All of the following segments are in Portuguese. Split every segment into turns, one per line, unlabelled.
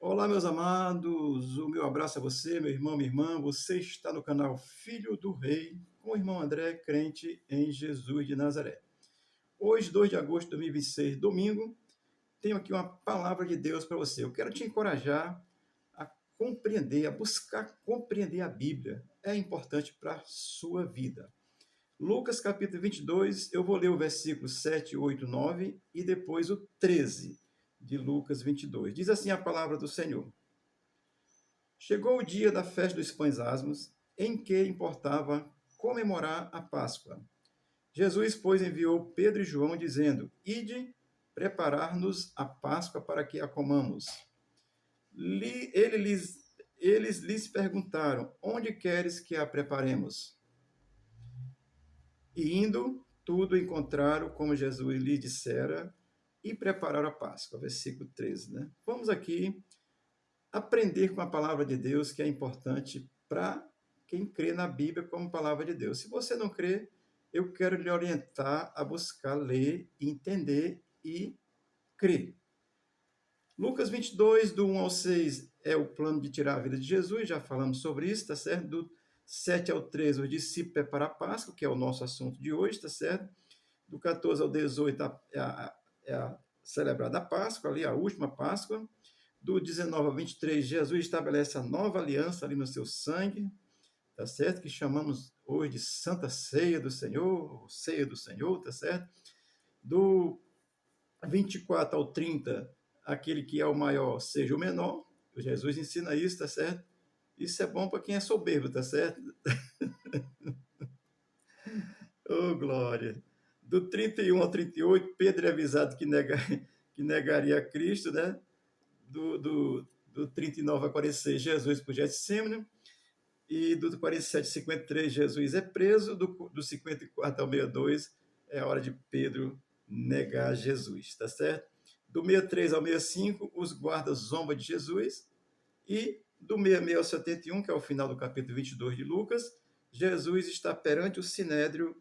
Olá, meus amados, o meu abraço a você, meu irmão, minha irmã. Você está no canal Filho do Rei, com o irmão André, crente em Jesus de Nazaré. Hoje, 2 de agosto de 2026, domingo, tenho aqui uma palavra de Deus para você. Eu quero te encorajar a compreender, a buscar compreender a Bíblia. É importante para a sua vida. Lucas capítulo 22, eu vou ler o versículo 7, 8, 9 e depois o 13 de Lucas 22. Diz assim a palavra do Senhor. Chegou o dia da festa dos pães asmos, em que importava comemorar a Páscoa. Jesus, pois, enviou Pedro e João, dizendo: Ide preparar-nos a Páscoa para que a comamos. Eles lhes perguntaram: Onde queres que a preparemos? E indo, tudo encontraram como Jesus lhes dissera e prepararam a Páscoa. Versículo 13, né? Vamos aqui aprender com a palavra de Deus, que é importante para quem crê na Bíblia como palavra de Deus. Se você não crê, eu quero lhe orientar a buscar ler, entender e crer. Lucas 22, do 1 ao 6, é o plano de tirar a vida de Jesus, já falamos sobre isso, tá certo? Do 7 ao 13, os discípulos preparam a Páscoa, que é o nosso assunto de hoje, tá certo? Do 14 ao 18 é a celebrada a Páscoa, ali a última Páscoa. Do 19 ao 23, Jesus estabelece a nova aliança ali no seu sangue, tá certo? Que chamamos hoje de Santa Ceia do Senhor, ou Ceia do Senhor, tá certo? Do 24 ao 30, aquele que é o maior seja o menor. Jesus ensina isso, tá certo? Isso é bom para quem é soberbo, tá certo? Oh, glória! Do 31 ao 38, Pedro é avisado que negaria a Cristo, né? Do 39 a 46, Jesus por Getsemane. E do 47 a 53, Jesus é preso. Do 54 ao 62, é a hora de Pedro negar Jesus, tá certo? Do 63 ao 65, os guardas zombam de Jesus. E do 66 ao 71, que é o final do capítulo 22 de Lucas, Jesus está perante o Sinédrio,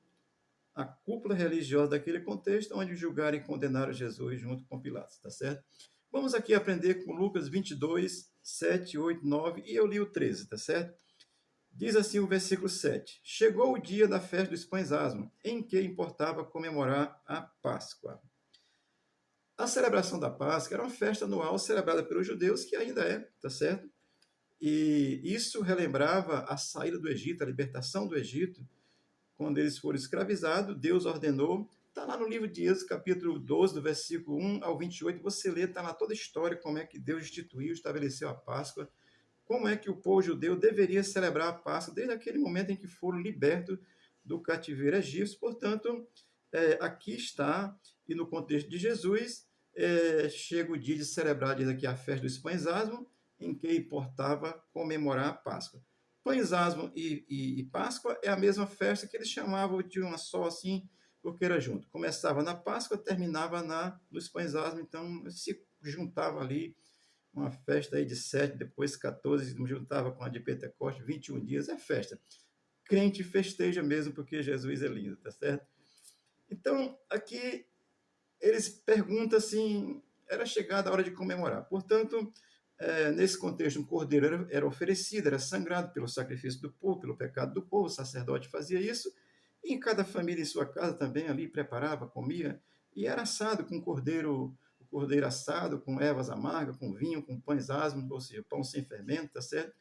a cúpula religiosa daquele contexto, onde julgaram e condenaram Jesus junto com Pilatos, tá certo? Vamos aqui aprender com Lucas 22, 7, 8, 9, e eu li o 13, tá certo? Diz assim o versículo 7: Chegou o dia da festa dos pães asmos, em que importava comemorar a Páscoa. A celebração da Páscoa era uma festa anual celebrada pelos judeus, que ainda é, tá certo? E isso relembrava a saída do Egito, a libertação do Egito, quando eles foram escravizados. Deus ordenou, está lá no livro de Êxodo, capítulo 12, do versículo 1 ao 28, você lê, está lá toda a história, como é que Deus instituiu, estabeleceu a Páscoa, como é que o povo judeu deveria celebrar a Páscoa desde aquele momento em que foram libertos do cativeiro egípcio. Portanto, aqui está, e no contexto de Jesus, chega o dia de celebrar, diz aqui, a festa dos pães asmos, em que importava comemorar a Páscoa. Pães asmos e Páscoa é a mesma festa que eles chamavam de uma só, assim, porque era junto. Começava na Páscoa, terminava nos pães asmos, então se juntava ali uma festa aí de 7, depois 14, juntava com a de Pentecostes, 21 dias, é festa. Crente festeja mesmo porque Jesus é lindo, tá certo? Então, aqui eles perguntam assim, era chegada a hora de comemorar. Portanto, nesse contexto, um cordeiro era oferecido, era sangrado pelo sacrifício do povo, pelo pecado do povo, o sacerdote fazia isso, e em cada família em sua casa também ali preparava, comia, e era assado com cordeiro assado, com ervas amargas, com vinho, com pães asmos, ou seja, pão sem fermento, tá certo?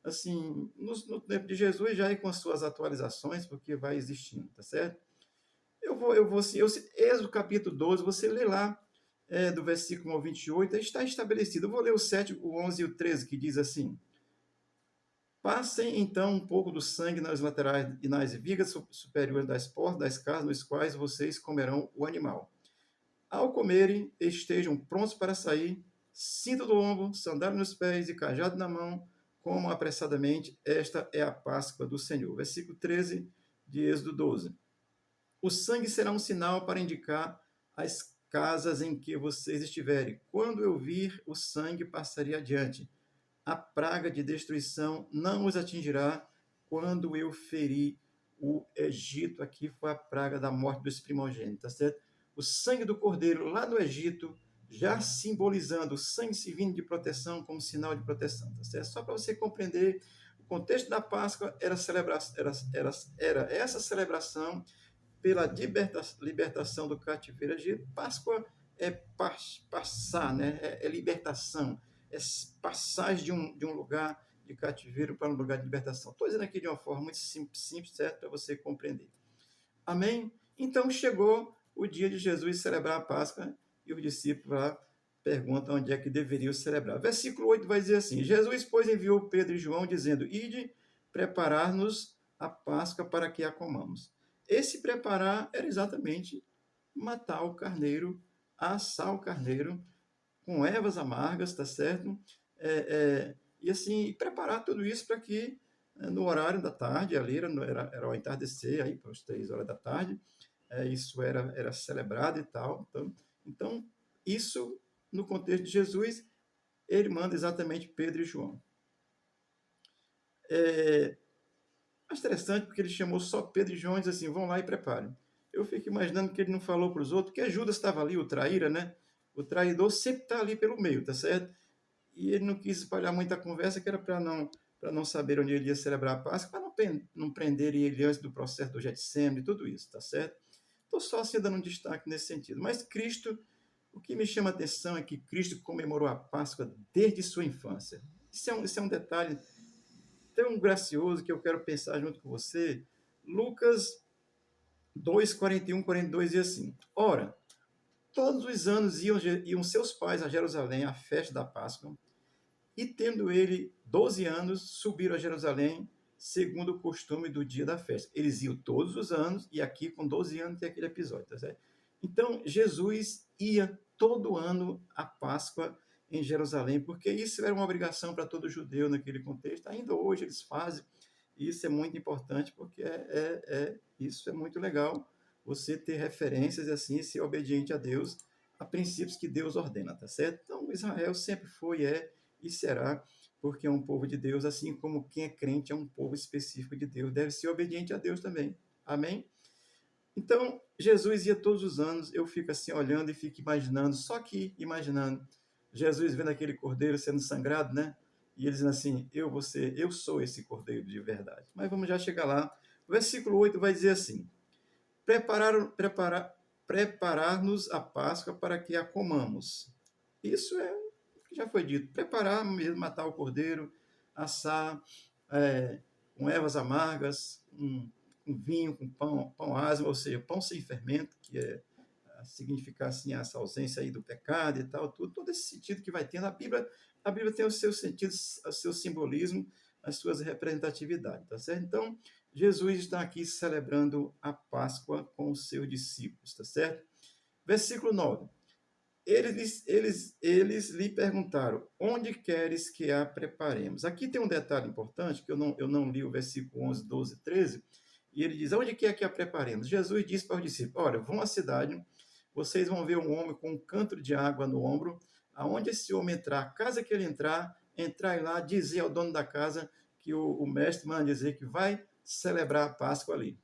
Assim, no tempo de Jesus já é com as suas atualizações, porque vai existindo, tá certo? Assim, Êxodo capítulo 12, você lê lá, do versículo 1 ao 28, está estabelecido. Eu vou ler o 7, o 11 e o 13, que diz assim: Passem então um pouco do sangue nas laterais e nas vigas superiores das portas das casas, nos quais vocês comerão o animal. Ao comerem, estejam prontos para sair, cinto do ombro, sandália nos pés e cajado na mão, como apressadamente, esta é a Páscoa do Senhor. Versículo 13 de Êxodo 12. O sangue será um sinal para indicar as casas em que vocês estiverem. Quando eu vir o sangue, passarei adiante. A praga de destruição não os atingirá quando eu ferir o Egito. Aqui foi a praga da morte dos primogênitos, tá certo? O sangue do cordeiro lá no Egito já simbolizando o sangue divino de proteção como sinal de proteção, tá certo? Só para você compreender, o contexto da Páscoa era essa celebração pela libertação do cativeiro egípcio. Páscoa é passar, né? É libertação, é passagem de um lugar de cativeiro para um lugar de libertação. Estou dizendo aqui de uma forma muito simples, certo? Para você compreender. Amém? Então chegou o dia de Jesus celebrar a Páscoa e os discípulos lá perguntam onde é que deveriam celebrar. Versículo 8 vai dizer assim: Jesus, pois, enviou Pedro e João, dizendo: Ide preparar-nos a Páscoa para que a comamos. Esse preparar era exatamente matar o carneiro, assar o carneiro com ervas amargas, tá certo? E assim, preparar tudo isso para que no horário da tarde, ali era o entardecer, aí para as 3 horas da tarde, isso era celebrado e tal. Então, isso, no contexto de Jesus, ele manda exatamente Pedro e João. É interessante porque ele chamou só Pedro e João e disse assim, vão lá e preparem. Eu fico imaginando que ele não falou para os outros, porque Judas estava ali, o traíra, né? O traidor sempre está ali pelo meio, tá certo? E ele não quis espalhar muita conversa, que era para não saber onde ele ia celebrar a Páscoa, para não prenderem ele antes do processo do Getsemane, tudo isso, tá certo? Estou só assim dando um destaque nesse sentido. Mas Cristo, o que me chama a atenção é que Cristo comemorou a Páscoa desde sua infância. Isso é um detalhe tão gracioso que eu quero pensar junto com você. Lucas 2, 41, 42 diz assim, ora, todos os anos iam seus pais a Jerusalém à festa da Páscoa, e tendo ele 12 anos, subiram a Jerusalém, segundo o costume do dia da festa. Eles iam todos os anos, e aqui com 12 anos tem aquele episódio, tá certo? Então, Jesus ia todo ano à Páscoa em Jerusalém, porque isso era uma obrigação para todo judeu naquele contexto. Ainda hoje eles fazem, e isso é muito importante, porque isso é muito legal, você ter referências e assim, ser obediente a Deus, a princípios que Deus ordena, tá certo? Então, Israel sempre foi, e será, porque é um povo de Deus, assim como quem é crente é um povo específico de Deus, deve ser obediente a Deus também. Amém? Então, Jesus ia todos os anos, eu fico assim olhando e fico imaginando, só que imaginando, Jesus vendo aquele cordeiro sendo sangrado, né? E ele dizendo assim, eu sou esse cordeiro de verdade. Mas vamos já chegar lá. O versículo 8 vai dizer assim, preparar-nos a Páscoa para que a comamos. Isso é o que já foi dito. Preparar mesmo, matar o cordeiro, assar, com ervas amargas, com vinho, com pão asmo, ou seja, pão sem fermento, que significar assim, essa ausência aí do pecado e tal, todo esse sentido que vai tendo. A Bíblia tem os seus sentidos, o seu simbolismo, as suas representatividades, tá certo? Então, Jesus está aqui celebrando a Páscoa com os seus discípulos, tá certo? Versículo 9. Eles lhe perguntaram, onde queres que a preparemos? Aqui tem um detalhe importante, que eu não li o versículo 11, 12, 13, e ele diz, onde quer que a preparemos? Jesus disse para os discípulos, olha, vão à cidade, vocês vão ver um homem com um cântaro de água no ombro, aonde esse homem entrar, a casa que ele entrar lá, dizer ao dono da casa que o mestre manda dizer que vai celebrar a Páscoa ali.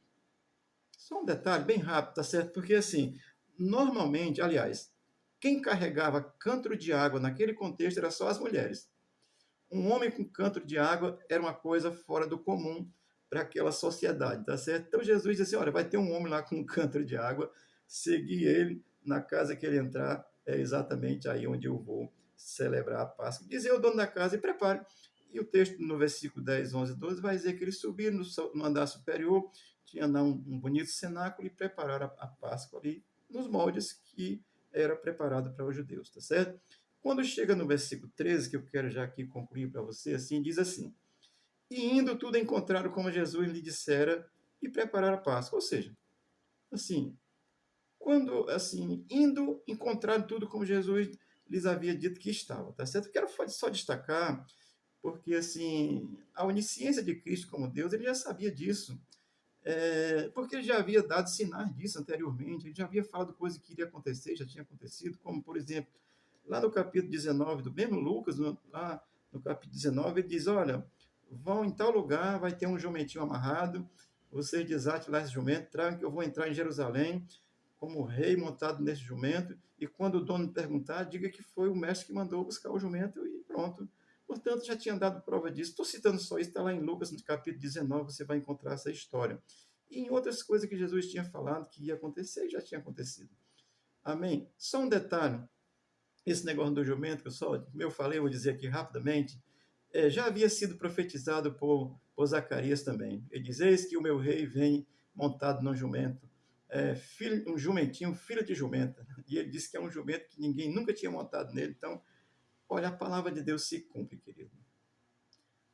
Só um detalhe bem rápido, tá certo? Porque assim, normalmente, aliás, quem carregava cântaro de água naquele contexto era só as mulheres. Um homem com cântaro de água era uma coisa fora do comum para aquela sociedade, tá certo? Então Jesus disse assim, olha, vai ter um homem lá com um cântaro de água, seguir ele na casa que ele entrar, é exatamente aí onde eu vou celebrar a Páscoa. Dizer ao dono da casa e prepare. E o texto no versículo 10, 11 e 12 vai dizer que eles subiram no andar superior, tinha lá um bonito cenáculo e prepararam a Páscoa ali nos moldes que era preparado para os judeus, tá certo? Quando chega no versículo 13, que eu quero já aqui concluir para você, assim, diz assim, e indo tudo encontraram como Jesus lhe dissera e prepararam a Páscoa. Ou seja, assim, quando, assim, indo encontraram tudo como Jesus lhes havia dito que estava, tá certo? Eu quero só destacar, porque, assim, a onisciência de Cristo como Deus, ele já sabia disso, porque ele já havia dado sinais disso anteriormente, ele já havia falado coisa que iria acontecer, já tinha acontecido, como, por exemplo, lá no capítulo 19 do mesmo Lucas, lá no capítulo 19, ele diz, olha, vão em tal lugar, vai ter um jumentinho amarrado, vocês desatem lá esse jumento, tragam que eu vou entrar em Jerusalém, como rei montado nesse jumento, e quando o dono perguntar, diga que foi o mestre que mandou buscar o jumento e pronto. Portanto, já tinha dado prova disso. Estou citando só isso, está lá em Lucas, no capítulo 19, você vai encontrar essa história. E em outras coisas que Jesus tinha falado que ia acontecer, e já tinha acontecido. Amém? Só um detalhe, esse negócio do jumento, que eu falei, eu vou dizer aqui rapidamente, já havia sido profetizado por Zacarias também. Ele diz, eis que o meu rei vem montado num jumento, um jumentinho, filho de jumenta. E ele disse que é um jumento que ninguém nunca tinha montado nele. Então, olha, a palavra de Deus se cumpre, querido.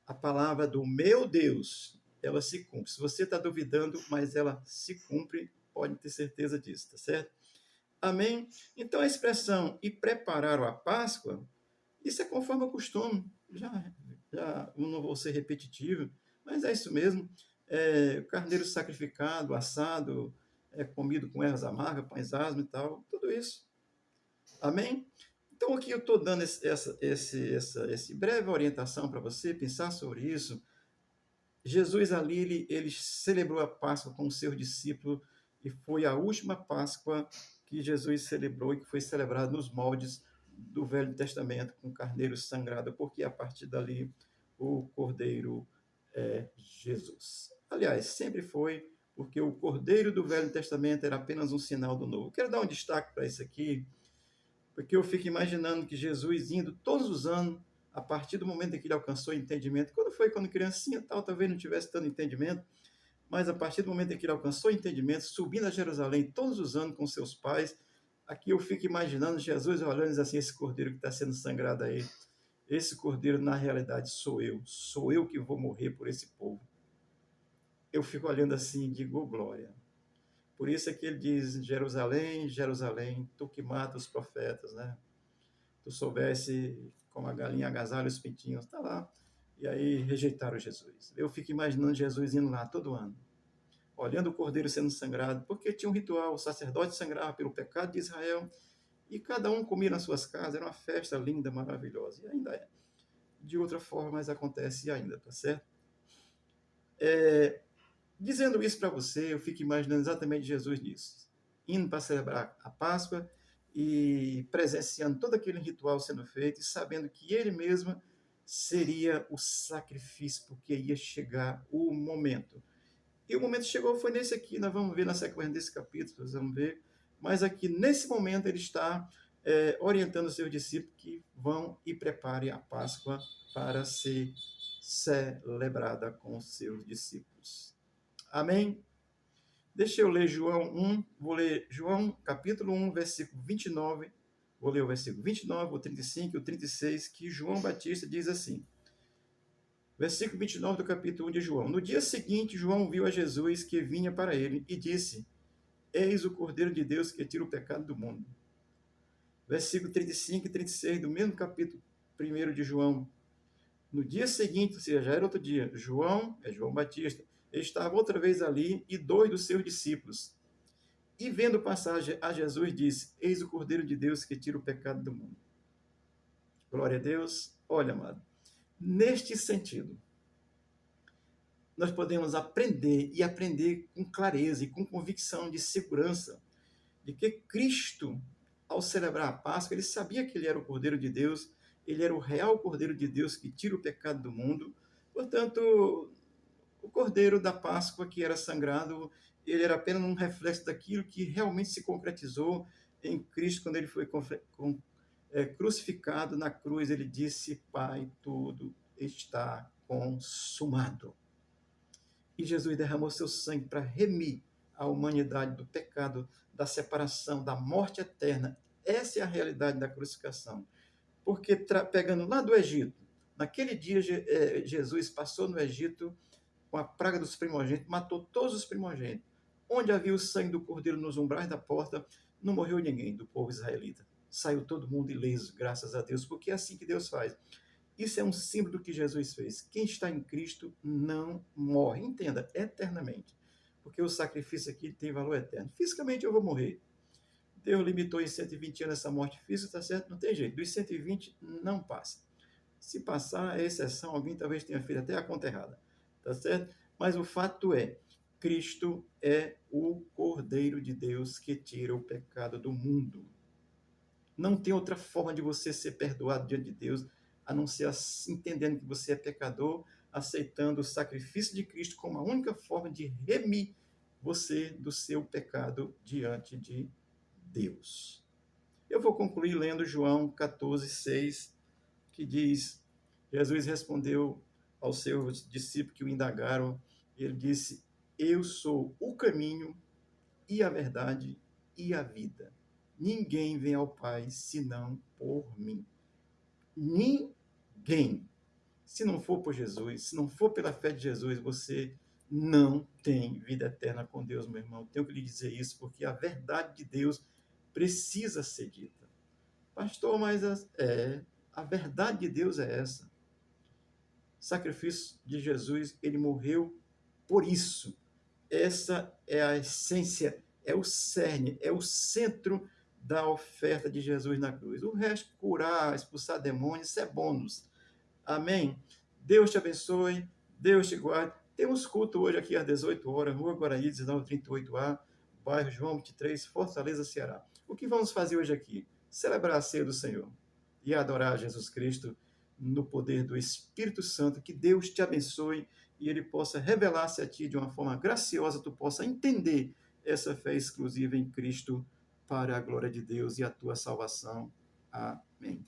A palavra do meu Deus, ela se cumpre. Se você está duvidando, mas ela se cumpre, pode ter certeza disso, tá certo? Amém? Então, a expressão, e prepararam a Páscoa, isso é conforme o costume. Já eu não vou ser repetitivo, mas é isso mesmo. Carneiro sacrificado, assado, comido com ervas amargas, pães asmos e tal, tudo isso. Amém? Então, aqui eu estou dando esse breve orientação para você pensar sobre isso. Jesus ali, ele celebrou a Páscoa com o seu discípulo e foi a última Páscoa que Jesus celebrou e que foi celebrada nos moldes do Velho Testamento com carneiro sangrado, porque a partir dali o Cordeiro é Jesus. Aliás, sempre foi, porque o Cordeiro do Velho Testamento era apenas um sinal do Novo. Quero dar um destaque para isso aqui, porque eu fico imaginando que Jesus indo todos os anos, a partir do momento em que ele alcançou entendimento, quando criancinha tal, talvez não tivesse tanto entendimento, mas a partir do momento em que ele alcançou entendimento, subindo a Jerusalém todos os anos com seus pais, aqui eu fico imaginando Jesus olhando e dizendo assim, esse cordeiro que está sendo sangrado aí, esse cordeiro na realidade sou eu que vou morrer por esse povo. Eu fico olhando assim e digo, oh, glória. Por isso é que ele diz, Jerusalém, Jerusalém, tu que mata os profetas, né? Tu soubesse como a galinha agasalha os pintinhos, está lá. E aí rejeitaram Jesus. Eu fico imaginando Jesus indo lá todo ano, olhando o cordeiro sendo sangrado, porque tinha um ritual, o sacerdote sangrava pelo pecado de Israel, e cada um comia nas suas casas, era uma festa linda, maravilhosa, e ainda é. De outra forma, mas acontece ainda, tá certo? Dizendo isso para você, eu fico imaginando exatamente Jesus nisso, indo para celebrar a Páscoa e presenciando todo aquele ritual sendo feito e sabendo que ele mesmo seria o sacrifício, porque ia chegar o momento. E o momento chegou, foi nesse aqui, nós vamos ver na sequência desse capítulo, nós vamos ver, mas aqui nesse momento ele está orientando os seus discípulos que vão e preparem a Páscoa para ser celebrada com os seus discípulos. Amém? Deixa eu ler João 1, vou ler João capítulo 1, versículo 29, vou ler o versículo 29, o 35 e o 36, que João Batista diz assim, versículo 29 do capítulo 1 de João. No dia seguinte, João viu a Jesus que vinha para ele e disse, eis o Cordeiro de Deus que tira o pecado do mundo. Versículo 35 e 36 do mesmo capítulo 1 de João. No dia seguinte, ou seja, já era outro dia, João Batista, estava outra vez ali e dois dos seus discípulos. E vendo passar a Jesus, disse, eis o Cordeiro de Deus que tira o pecado do mundo. Glória a Deus. Olha, amado, neste sentido, nós podemos aprender e aprender com clareza e com convicção de segurança de que Cristo, ao celebrar a Páscoa, ele sabia que ele era o Cordeiro de Deus, ele era o real Cordeiro de Deus que tira o pecado do mundo. Portanto, o Cordeiro da Páscoa que era sangrado, ele era apenas um reflexo daquilo que realmente se concretizou em Cristo quando ele foi crucificado na cruz. Ele disse, Pai, tudo está consumado. E Jesus derramou seu sangue para remir a humanidade do pecado, da separação, da morte eterna. Essa é a realidade da crucificação. Porque, pegando lá do Egito, naquele dia Jesus passou no Egito com a praga dos primogênitos, matou todos os primogênitos. Onde havia o sangue do cordeiro nos umbrais da porta, não morreu ninguém do povo israelita. Saiu todo mundo ileso, graças a Deus, porque é assim que Deus faz. Isso é um símbolo do que Jesus fez. Quem está em Cristo não morre. Entenda, eternamente. Porque o sacrifício aqui tem valor eterno. Fisicamente eu vou morrer. Deus limitou em 120 anos essa morte física, está certo? Não tem jeito. Dos 120 não passa. Se passar, é exceção. Alguém talvez tenha feito até a conta errada. Tá certo? Mas o fato é, Cristo é o Cordeiro de Deus que tira o pecado do mundo. Não tem outra forma de você ser perdoado diante de Deus, a não ser entendendo que você é pecador, aceitando o sacrifício de Cristo como a única forma de remir você do seu pecado diante de Deus. Eu vou concluir lendo João 14:6, que diz: Jesus respondeu aos seus discípulos que o indagaram, e ele disse: Eu sou o caminho e a verdade e a vida. Ninguém vem ao Pai senão por mim. Ninguém. Se não for por Jesus, se não for pela fé de Jesus, você não tem vida eterna com Deus, meu irmão. Tenho que lhe dizer isso, porque a verdade de Deus precisa ser dita. Pastor, mas a verdade de Deus é essa. O sacrifício de Jesus, ele morreu por isso. Essa é a essência, é o cerne, é o centro da oferta de Jesus na cruz. O resto, curar, expulsar demônios, isso é bônus. Amém? Deus te abençoe, Deus te guarde. Temos culto hoje aqui às 18 horas, Rua Guaraí, 1938A, bairro João 23, Fortaleza, Ceará. O que vamos fazer hoje aqui? Celebrar a ceia do Senhor e adorar Jesus Cristo no poder do Espírito Santo. Que Deus te abençoe e Ele possa revelar-se a ti de uma forma graciosa, tu possa entender essa fé exclusiva em Cristo para a glória de Deus e a tua salvação. Amém.